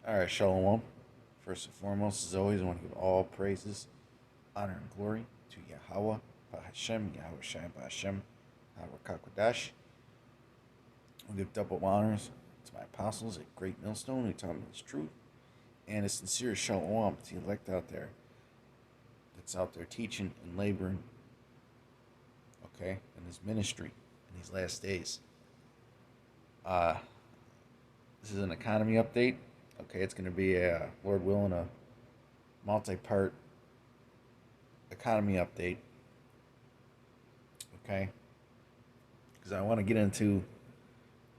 All right, Shalom. First and foremost, as always, I want to give all praises, honor, and glory to Yahweh, Bahashem, Yahweh Shem, Bahashem, Yahweh Kakwadash. I'll give double honors to my apostles at Great Millstone who taught me this truth, and a sincere Shalom to the elect out there that's out there teaching and laboring, okay, in this ministry in these last days. Uh, this is an economy update. Okay, it's going to be a Lord willing a multi-part economy update. Okay, because I want to get into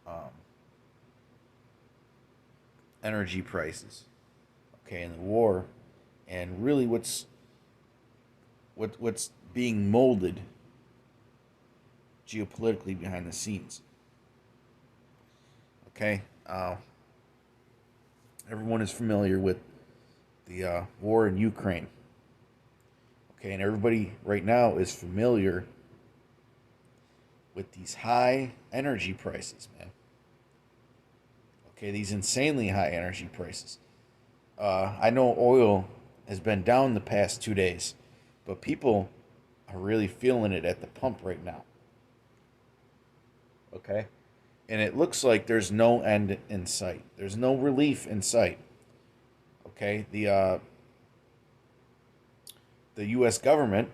um, energy prices. Okay, and the war, and really what's being molded geopolitically behind the scenes. Okay, everyone is familiar with the war in Ukraine. Okay, and everybody right now is familiar with these high energy prices, man. Okay, these insanely high energy prices. I know oil has been down the past 2 days, but people are really feeling it at the pump right now. Okay, and it looks like there's no end in sight. There's no relief in sight. Okay, the U.S. government,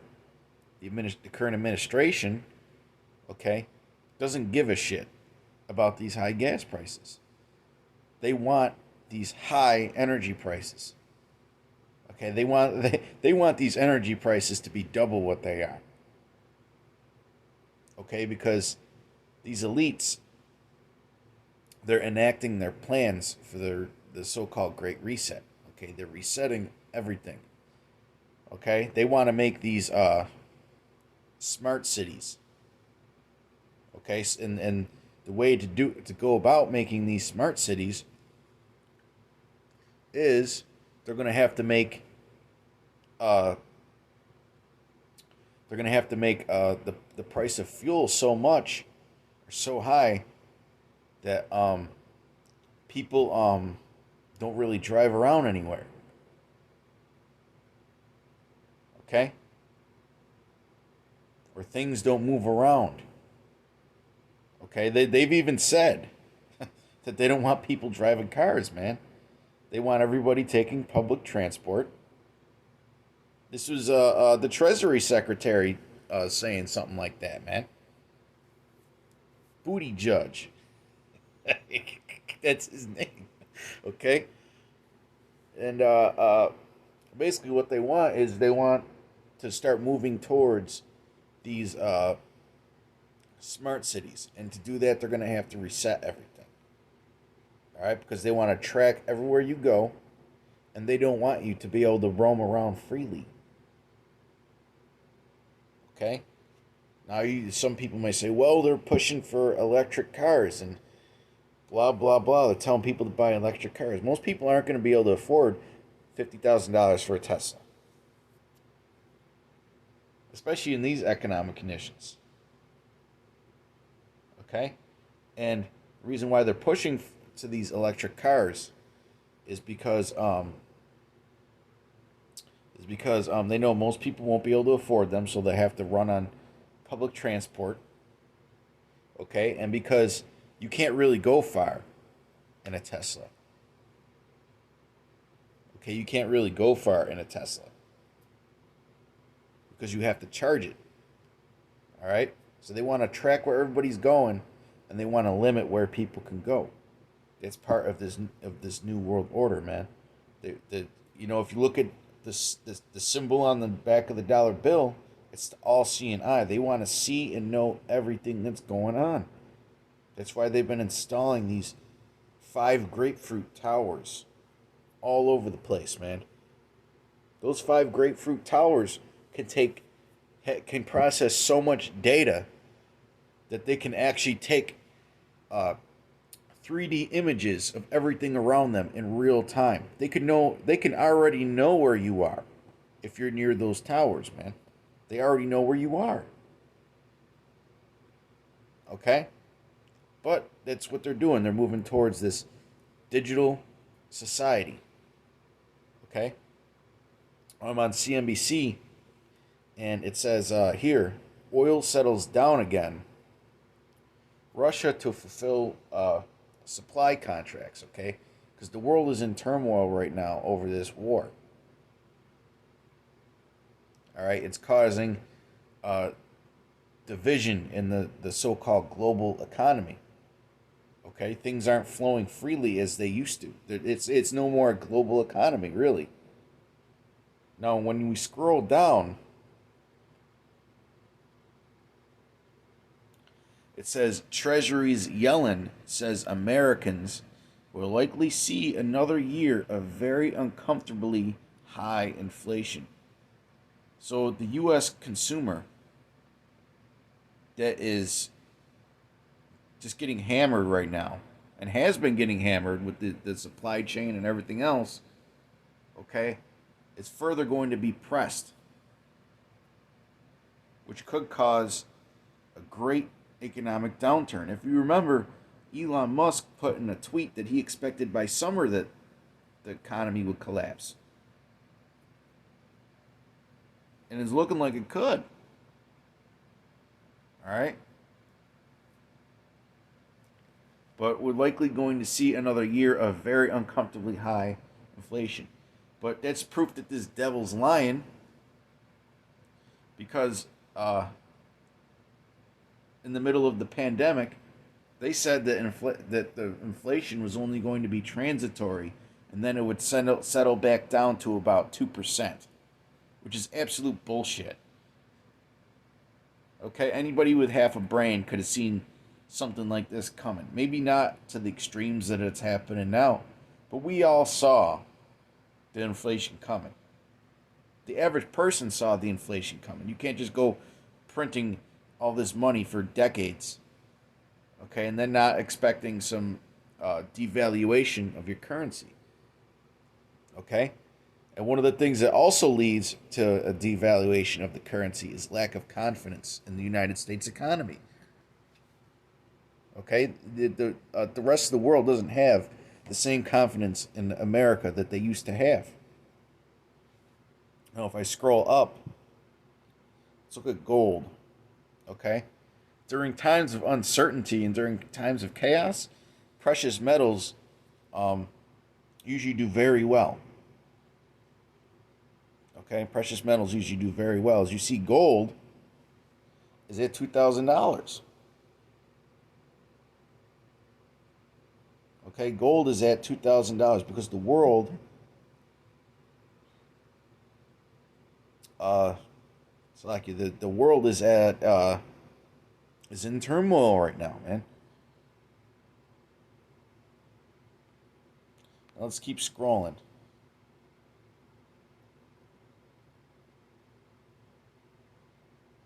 the current administration, okay, doesn't give a shit about these high gas prices. They want these high energy prices. Okay, they want these energy prices to be double what they are. Okay, because these elites, they're enacting their plans for the so-called Great Reset. Okay, they're resetting everything. Okay, they want to make these smart cities. Okay, and the way to go about making these smart cities is they're going to have to make uh, the price of fuel so much or so high that people don't really drive around anywhere. Okay, or things don't move around. Okay, they've even said that they don't want people driving cars, man. They want everybody taking public transport. This was the Treasury Secretary saying something like that, man. Booty Judge. That's his name. Okay? And basically, what they want is they want to start moving towards these smart cities. And to do that, they're going to have to reset everything. All right? Because they want to track everywhere you go. And they don't want you to be able to roam around freely. Okay? Now, some people may say, well, they're pushing for electric cars and blah, blah, blah. They're telling people to buy electric cars. Most people aren't going to be able to afford $50,000 for a Tesla, especially in these economic conditions. Okay? And the reason why they're pushing to these electric cars is because they know most people won't be able to afford them, so they have to run on public transport. Okay, and because you can't really go far in a Tesla. Okay, you can't really go far in a Tesla because you have to charge it. All right, so they want to track where everybody's going, and they want to limit where people can go. It's part of this new world order, man. If you look at the symbol on the back of the dollar bill, it's the all-seeing eye. They want to see and know everything that's going on. That's why they've been installing these 5 grapefruit towers all over the place, man. Those 5 grapefruit towers can process so much data that they can actually take 3D images of everything around them in real time. They can already know where you are if you're near those towers, man. They already know where you are. Okay? But that's what they're doing. They're moving towards this digital society. Okay? I'm on CNBC, and it says here oil settles down again. Russia to fulfill supply contracts, okay? Because the world is in turmoil right now over this war. All right? It's causing division in the so called global economy. Okay? Things aren't flowing freely as they used to. It's no more a global economy, really. Now, when we scroll down, it says Treasury's Yellen says Americans will likely see another year of very uncomfortably high inflation. So the U.S. consumer that is just getting hammered right now and has been getting hammered with the supply chain and everything else, okay, is further going to be pressed, which could cause a great economic downturn. If you remember, Elon Musk put in a tweet that he expected by summer that the economy would collapse. And it's looking like it could. All right? But we're likely going to see another year of very uncomfortably high inflation. But that's proof that this devil's lying, because in the middle of the pandemic, they said that that the inflation was only going to be transitory, and then it would settle back down to about 2%, which is absolute bullshit. Okay, anybody with half a brain could have seen something like this coming. Maybe not to the extremes that it's happening now, but we all saw the inflation coming. The average person saw the inflation coming. You can't just go printing all this money for decades, okay, and then not expecting some devaluation of your currency, okay? And one of the things that also leads to a devaluation of the currency is lack of confidence in the United States economy. Okay, the rest of the world doesn't have the same confidence in America that they used to have. Now, if I scroll up, let's look at gold. Okay, during times of uncertainty and during times of chaos, precious metals usually do very well. Okay, precious metals usually do very well. As you see, gold is at $2,000. Okay, gold is at $2,000 because the world, it's like the world is at is in turmoil right now, man. Now let's keep scrolling.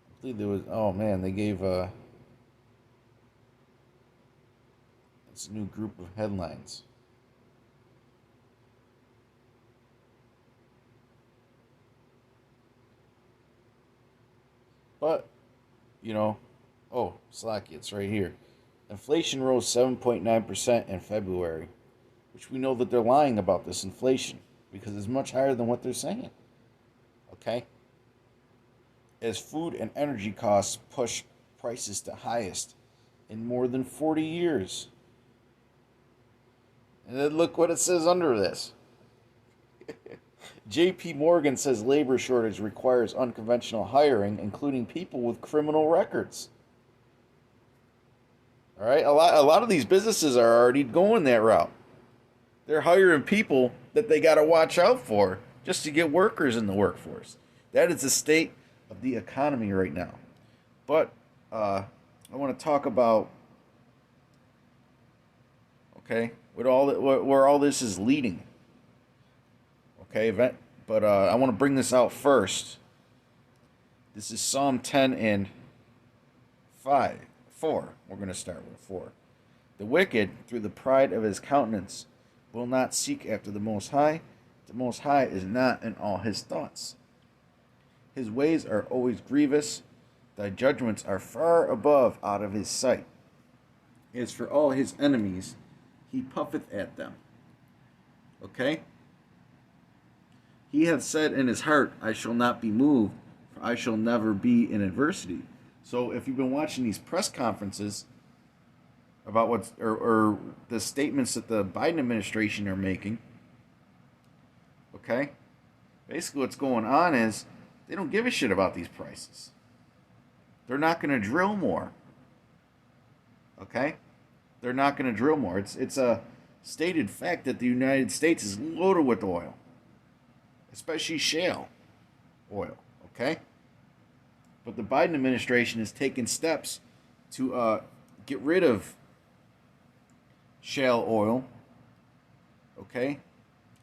I believe there was, oh man, they gave it's a new group of headlines. But, you know, oh, Slacky, it's right here. Inflation rose 7.9% in February, which we know that they're lying about this inflation because it's much higher than what they're saying. Okay? As food and energy costs push prices to highest in more than 40 years. And then look what it says under this. JP Morgan says labor shortage requires unconventional hiring, including people with criminal records. All right, a lot of these businesses are already going that route. They're hiring people that they got to watch out for just to get workers in the workforce. That is the state of the economy right now. But I want to talk about, okay, where all this is leading. Okay, but I want to bring this out first. This is Psalm 10 and 4. We're going to start with 4. The wicked, through the pride of his countenance, will not seek after the Most High. The Most High is not in all his thoughts. His ways are always grievous. Thy judgments are far above out of his sight. As for all his enemies, he puffeth at them. Okay? He hath said in his heart, I shall not be moved, for I shall never be in adversity. So if you've been watching these press conferences about or the statements that the Biden administration are making, okay? Basically what's going on is they don't give a shit about these prices. They're not going to drill more. Okay? They're not going to drill more. It's a stated fact that the United States is loaded with oil, especially shale oil. Okay? But the Biden administration has taken steps to get rid of shale oil, okay,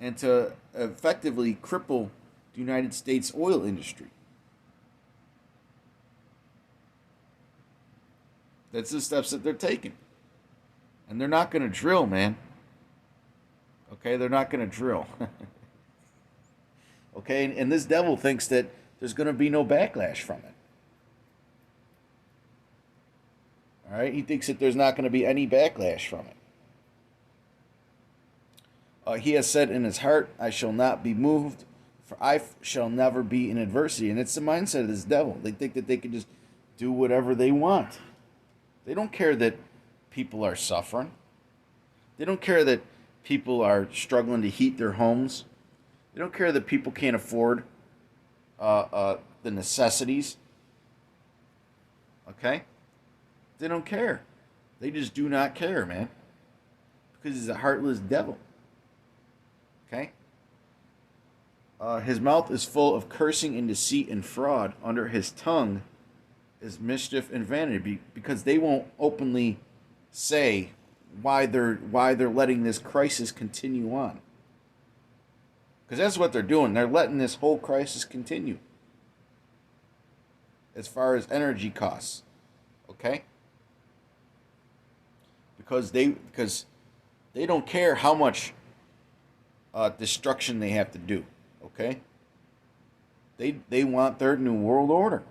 and to effectively cripple the United States oil industry. That's the steps that they're taking. And they're not going to drill, man. Okay, they're not going to drill. Okay, and this devil thinks that there's going to be no backlash from it. All right, he thinks that there's not going to be any backlash from it. He has said in his heart, I shall not be moved, for I shall never be in adversity. And it's the mindset of this devil. They think that they can just do whatever they want. They don't care that people are suffering. They don't care that people are struggling to heat their homes. They don't care that people can't afford the necessities. Okay? They don't care. They just do not care, man. Because he's a heartless devil. Okay? His mouth is full of cursing and deceit and fraud. Under his tongue is mischief and vanity, because they won't openly say why they're letting this crisis continue on. Because that's what they're doing. They're letting this whole crisis continue. As far as energy costs. Okay? Because they don't care how much destruction they have to do. Okay? They want their new world order.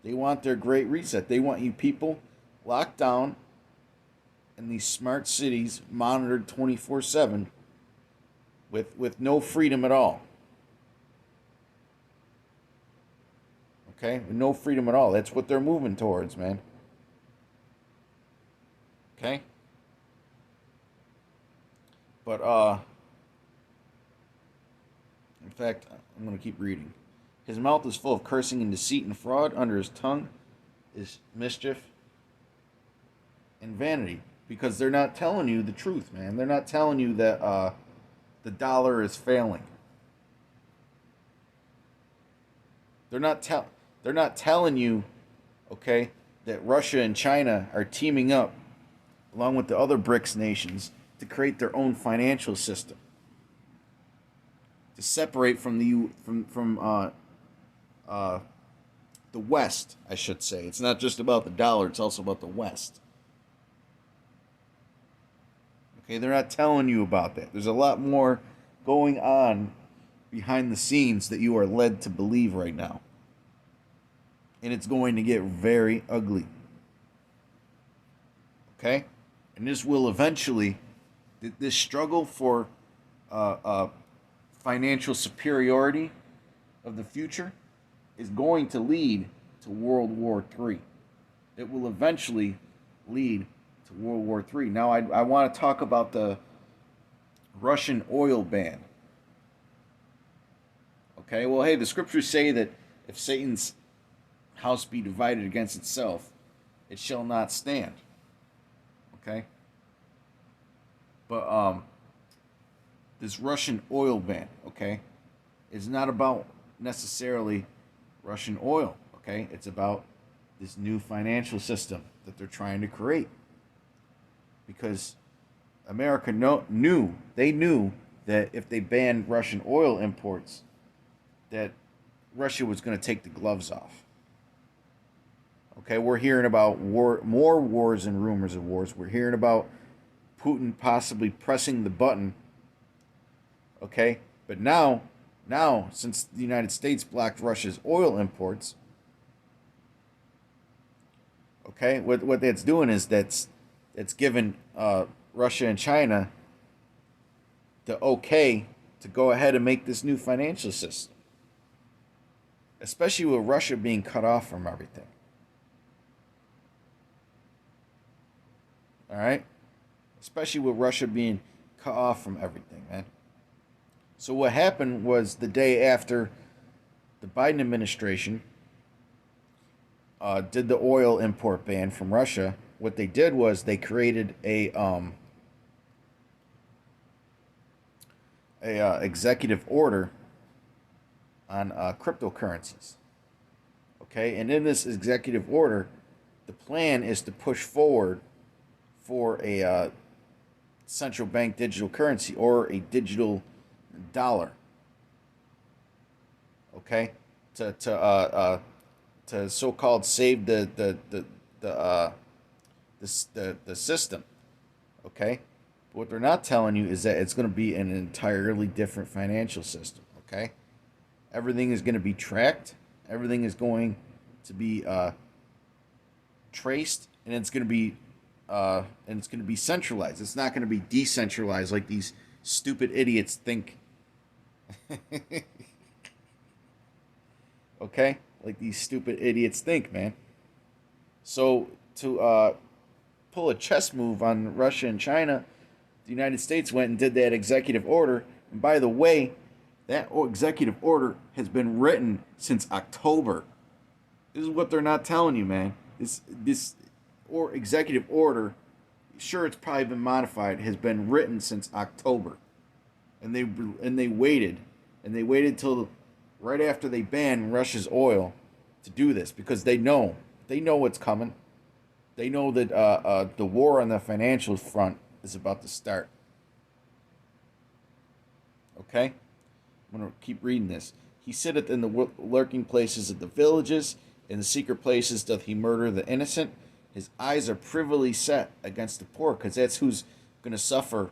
They want their great reset. They want you people locked down in these smart cities, monitored 24/7, with no freedom at all. Okay? With no freedom at all. That's what they're moving towards, man. Okay? But in fact, I'm going to keep reading. His mouth is full of cursing and deceit and fraud. Under his tongue is mischief and vanity. Because they're not telling you the truth, man. They're not telling you that the dollar is failing. They're not telling you, okay, that Russia and China are teaming up along with the other BRICS nations to create their own financial system, to separate from the West, I should say. It's not just about the dollar; it's also about the West. Okay, they're not telling you about that. There's a lot more going on behind the scenes that you are led to believe right now, and it's going to get very ugly. Okay, and this will eventually, this struggle for financial superiority of the future is going to lead to World War III. It will eventually lead to World War III. Now, I want to talk about the Russian oil ban. Okay, well, hey, the scriptures say that if Satan's house be divided against itself, it shall not stand. Okay? But this Russian oil ban, okay, is not about necessarily Russian oil, okay? It's about this new financial system that they're trying to create. Because America knew that if they banned Russian oil imports, that Russia was going to take the gloves off. Okay, we're hearing about more wars and rumors of wars. We're hearing about Putin possibly pressing the button. Okay, but now, since the United States blocked Russia's oil imports, okay, what that's doing is that's given Russia and China the okay to go ahead and make this new financial system, especially with Russia being cut off from everything. All right? Especially with Russia being cut off from everything, man. So what happened was the day after the Biden administration did the oil import ban from Russia, what they did was they created a executive order on cryptocurrencies. Okay, and in this executive order, the plan is to push forward for a central bank digital currency or a digital dollar. Okay, to so-called save the system. Okay, but what they're not telling you is that it's going to be an entirely different financial system. Okay, everything is going to be tracked. Everything is going to be traced, and it's going to be centralized. It's not going to be decentralized like these stupid idiots think. Okay, like these stupid idiots think, man. So to pull a chess move on Russia and China, the United States went and did that executive order. And by the way, that executive order has been written since October. This is what they're not telling you, man. This or executive order, sure, it's probably been modified, has been written since October, and they waited till right after they banned Russia's oil to do this because they know what's coming. They know that the war on the financial front is about to start. Okay, I'm gonna keep reading this. He sitteth in the lurking places of the villages, in the secret places doth he murder the innocent. His eyes are privily set against the poor, because that's who's gonna suffer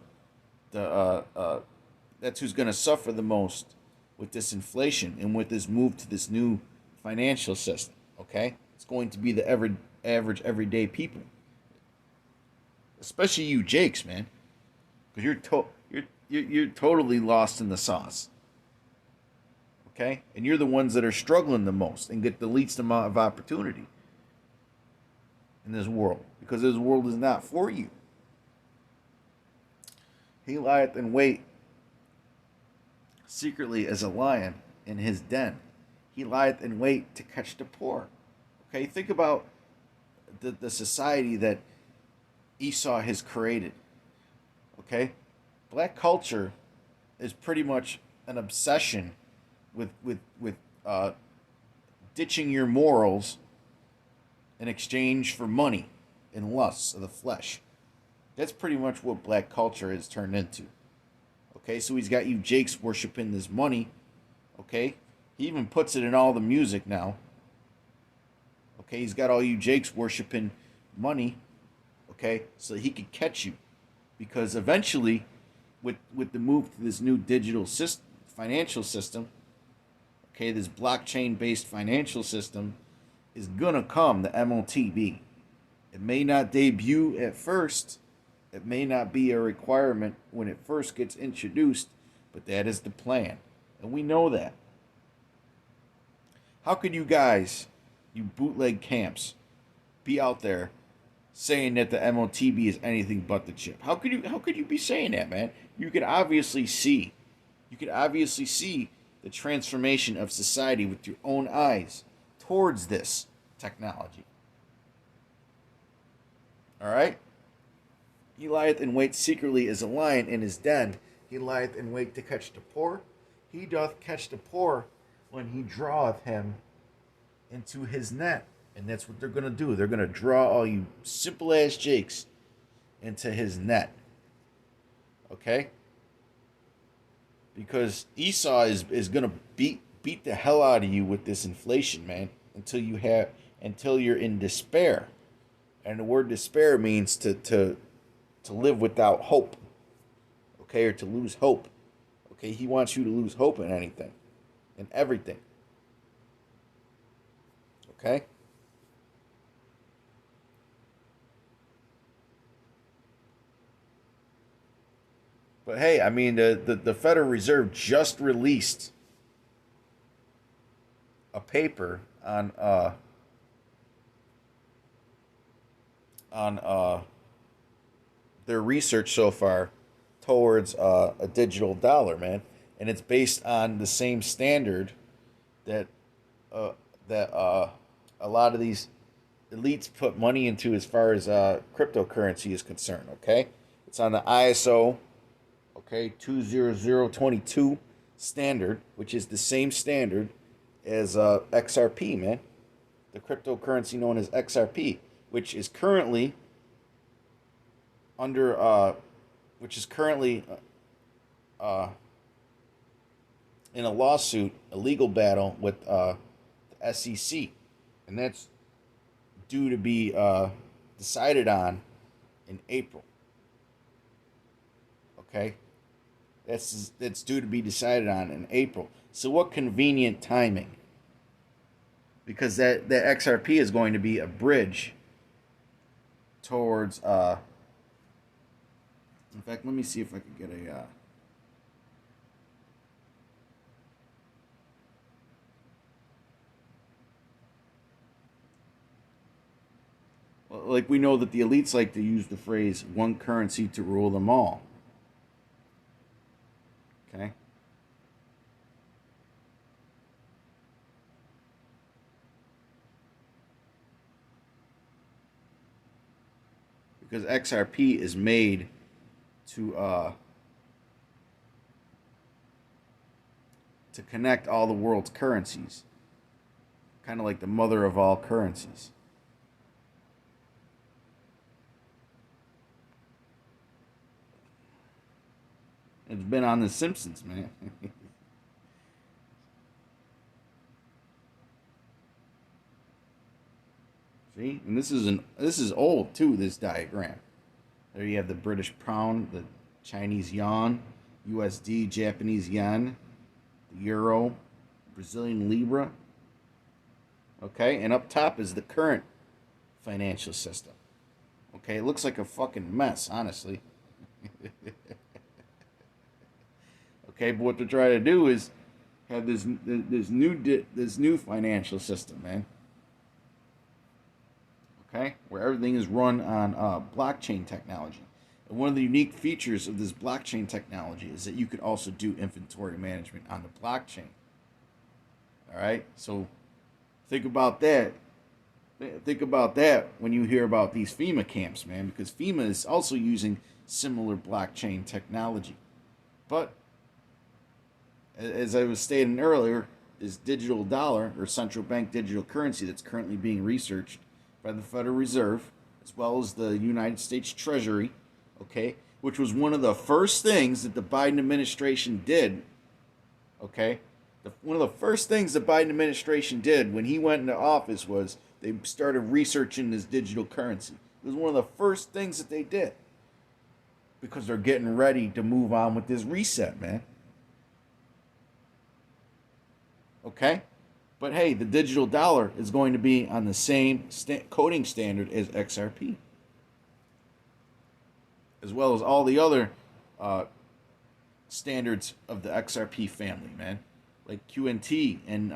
that's who's gonna suffer the most with this inflation and with this move to this new financial system. Okay, it's going to be the average everyday people, especially you Jakes, man, because you're totally lost in the sauce. Okay, and you're the ones that are struggling the most and get the least amount of opportunity in this world, because this world is not for you. He lieth in wait secretly as a lion in his den. He lieth in wait to catch the poor. Okay, think about the society that Esau has created. Okay, black culture is pretty much an obsession with ditching your morals in exchange for money and lusts of the flesh. That's pretty much what black culture has turned into. Okay, so he's got you Jakes worshiping this money. Okay, he even puts it in all the music now. Okay, he's got all you Jakes worshiping money. Okay, so he could catch you, because eventually, with the move to this new digital financial system, okay, this blockchain based financial system is gonna come, the MOTB. It may not debut at first. It may not be a requirement when it first gets introduced, but that is the plan. And we know that. How could you guys, you bootleg camps, be out there saying that the MOTB is anything but the chip? How could you be saying that, man? You could obviously see. You could obviously see the transformation of society with your own eyes towards this technology. All right? He lieth in wait secretly as a lion in his den. He lieth in wait to catch the poor. He doth catch the poor when he draweth him into his net. And that's what they're going to do. They're going to draw all you simple ass Jakes into his net. Okay? Because Esau is going to beat the hell out of you with this inflation, man, until you're in despair. And the word despair means to live without hope. Okay, or to lose hope. Okay, he wants you to lose hope in anything, in everything. Okay? But hey, I mean, the Federal Reserve just released a paper on their research so far towards a digital dollar, man, and it's based on the same standard that uh, that a lot of these elites put money into as far as cryptocurrency is concerned. Okay, it's on the ISO 20022 standard, which is the same standard as XRP, man, the cryptocurrency known as XRP, which is currently under which is currently in a lawsuit, a legal battle with the SEC, and that's due to be decided on in April. Okay, that's due to be decided on in April. So what convenient timing? Because that XRP is going to be a bridge towards. In fact, let me see if I can get a. Like we know that the elites like to use the phrase "one currency to rule them all." Okay. Because XRP is made to connect all the world's currencies, kind of like the mother of all currencies. It's been on The Simpsons, man. See, and this is old too. This diagram. There you have the British pound, the Chinese yuan, USD, Japanese yen, the euro, Brazilian libra. Okay, and up top is the current financial system. Okay, it looks like a fucking mess, honestly. Okay, but what they're trying to do is have this new financial system, man. Okay, where everything is run on blockchain technology. And one of the unique features of this blockchain technology is that you could also do inventory management on the blockchain. All right, so think about that. Think about that when you hear about these FEMA camps, man, because FEMA is also using similar blockchain technology. But as I was stating earlier, this digital dollar or central bank digital currency that's currently being researched by the Federal Reserve as well as the United States Treasury, okay, which was one of the first things that the Biden administration did, okay? One of the first things the Biden administration did when he went into office was they started researching this digital currency. It was one of the first things that they did because they're getting ready to move on with this reset, man. Okay? But hey, the digital dollar is going to be on the same coding standard as XRP, as well as all the other standards of the XRP family, man, like QNT and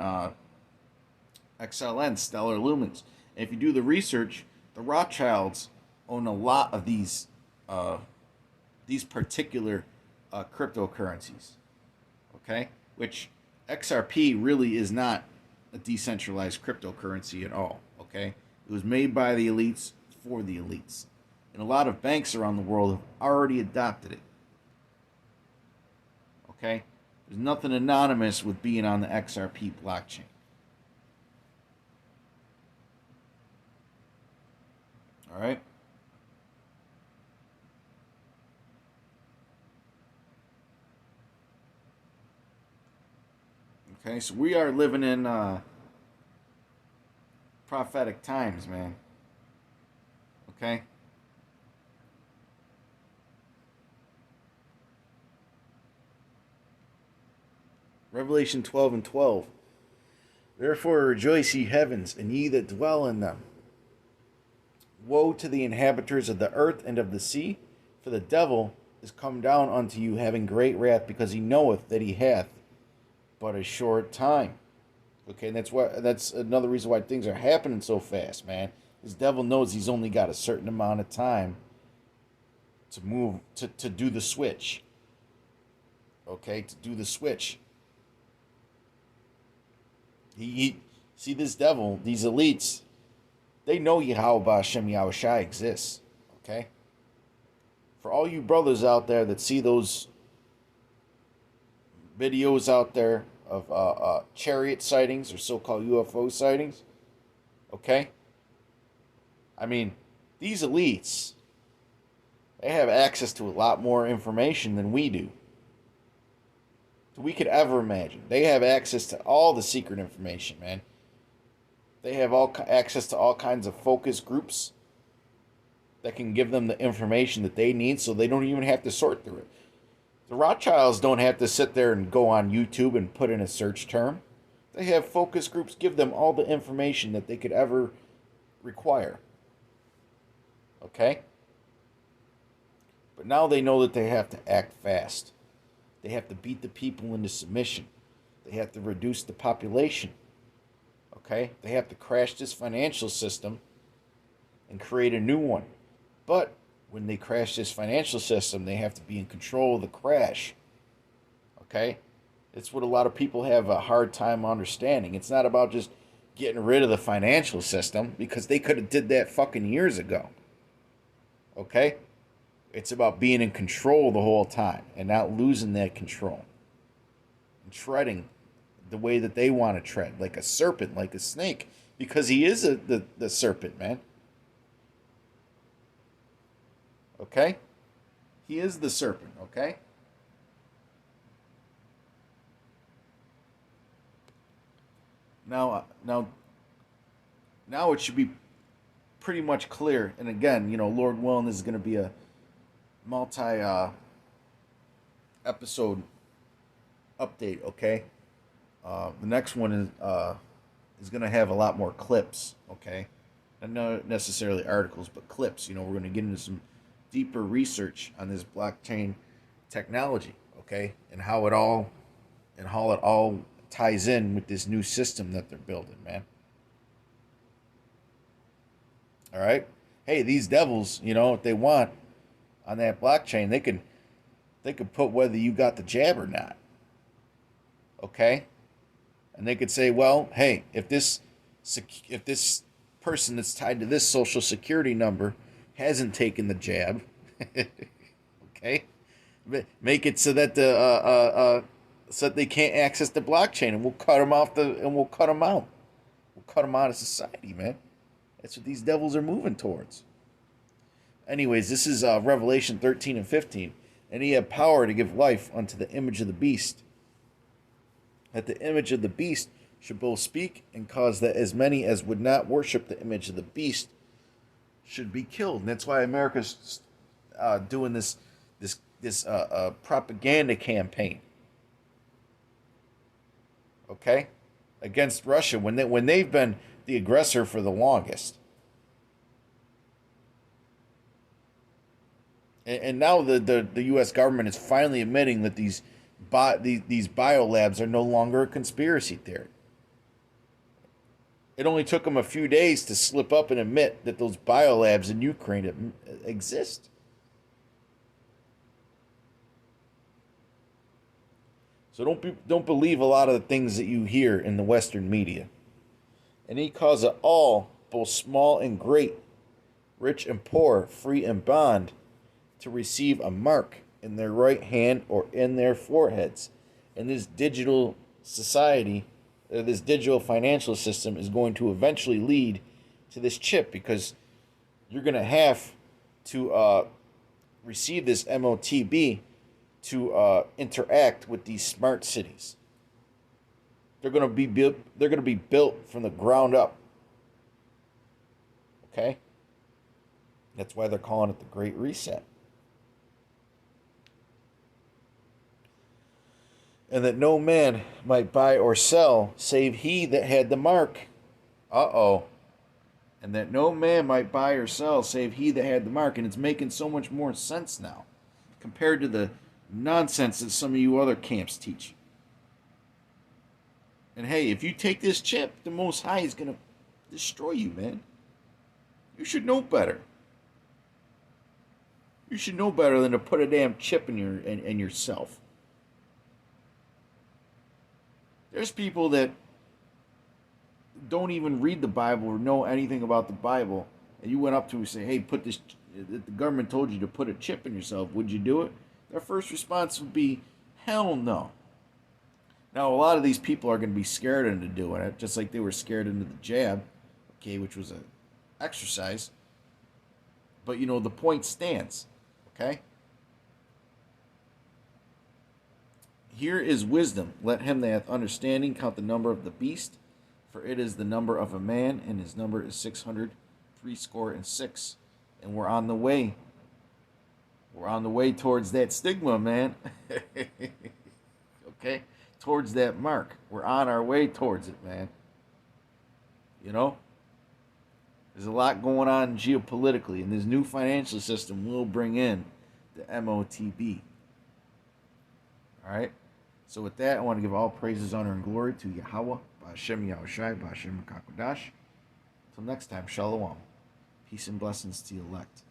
XLN, Stellar Lumens. And if you do the research, the Rothschilds own a lot of these particular cryptocurrencies. Okay, which XRP really is not a decentralized cryptocurrency at all. Okay, it was made by the elites for the elites, and a lot of banks around the world have already adopted it. Okay, there's nothing anonymous with being on the XRP blockchain. All right. Okay, so we are living in prophetic times, man. Okay? Revelation 12 and 12. Therefore rejoice, ye heavens, and ye that dwell in them. Woe to the inhabitants of the earth and of the sea, for the devil is come down unto you, having great wrath, because he knoweth that he hath but a short time. Okay, and that's another reason why things are happening so fast, man. This devil knows he's only got a certain amount of time to move to do the switch. Okay, to do the switch. He see this devil, these elites, they know Yahweh Hashem Yahushai exists. Okay? For all you brothers out there that see those videos out there of chariot sightings or so-called UFO sightings, okay? I mean, these elites, they have access to a lot more information than we do. We could ever imagine. They have access to all the secret information, man. They have access to all kinds of focus groups that can give them the information that they need, so they don't even have to sort through it. The Rothschilds don't have to sit there and go on YouTube and put in a search term. They have focus groups give them all the information that they could ever require. Okay? But now they know that they have to act fast. They have to beat the people into submission. They have to reduce the population. Okay? They have to crash this financial system and create a new one. But when they crash this financial system, they have to be in control of the crash. Okay? It's what a lot of people have a hard time understanding. It's not about just getting rid of the financial system, because they could have did that fucking years ago. Okay? It's about being in control the whole time and not losing that control. And treading the way that they want to tread, like a serpent, like a snake, because he is the serpent, man. Okay? He is the serpent, okay? Now it should be pretty much clear. And again, Lord willing, this is going to be a multi episode update, okay? The next one is going to have a lot more clips, okay? And not necessarily articles, but clips. We're going to get into some deeper research on this blockchain technology, okay? And how it all ties in with this new system that they're building, man. All right? Hey, these devils, if they want on that blockchain, they could put whether you got the jab or not. Okay? And they could say, well, hey, if this person that's tied to this social security number hasn't taken the jab, okay, make it so that so that they can't access the blockchain, and we'll cut them out. We'll cut them out of society, man. That's what these devils are moving towards. Anyways, this is Revelation 13 and 15. And he had power to give life unto the image of the beast, that the image of the beast should both speak and cause that as many as would not worship the image of the beast should be killed. And that's why America's doing this propaganda campaign, okay, against Russia when they've been the aggressor for the longest. And now the U.S. government is finally admitting that these biolabs are no longer a conspiracy theory. It only took them a few days to slip up and admit that those biolabs in Ukraine exist. So don't believe a lot of the things that you hear in the Western media. And he causeth all, both small and great, rich and poor, free and bond, to receive a mark in their right hand or in their foreheads. And this digital society, this digital financial system is going to eventually lead to this chip, because you're going to have to receive this MOTB to interact with these smart cities. They're going to be built from the ground up. Okay? That's why they're calling it the Great Reset. And that no man might buy or sell save he that had the mark. Uh-oh. And that no man might buy or sell save he that had the mark. And it's making so much more sense now. compared to the nonsense that some of you other camps teach. And hey, if you take this chip, the Most High is going to destroy you, man. You should know better. You should know better than to put a damn chip in yourself. There's people that don't even read the Bible or know anything about the Bible, and you went up to them and say, "Hey, put this." The government told you to put a chip in yourself. Would you do it? Their first response would be, "Hell no." Now, a lot of these people are going to be scared into doing it, just like they were scared into the jab, okay, which was an exercise. But the point stands, okay? Here is wisdom. Let him that hath understanding count the number of the beast, for it is the number of a man, and his number is 666. And we're on the way. We're on the way towards that stigma, man. Okay? Towards that mark. We're on our way towards it, man. There's a lot going on geopolitically, and this new financial system will bring in the MOTB. All right? So with that, I want to give all praises, honor, and glory to Yahweh, Ba'ashem Yahushai, Ba'ashem Makakodash. Until next time, Shalom. Peace and blessings to the elect.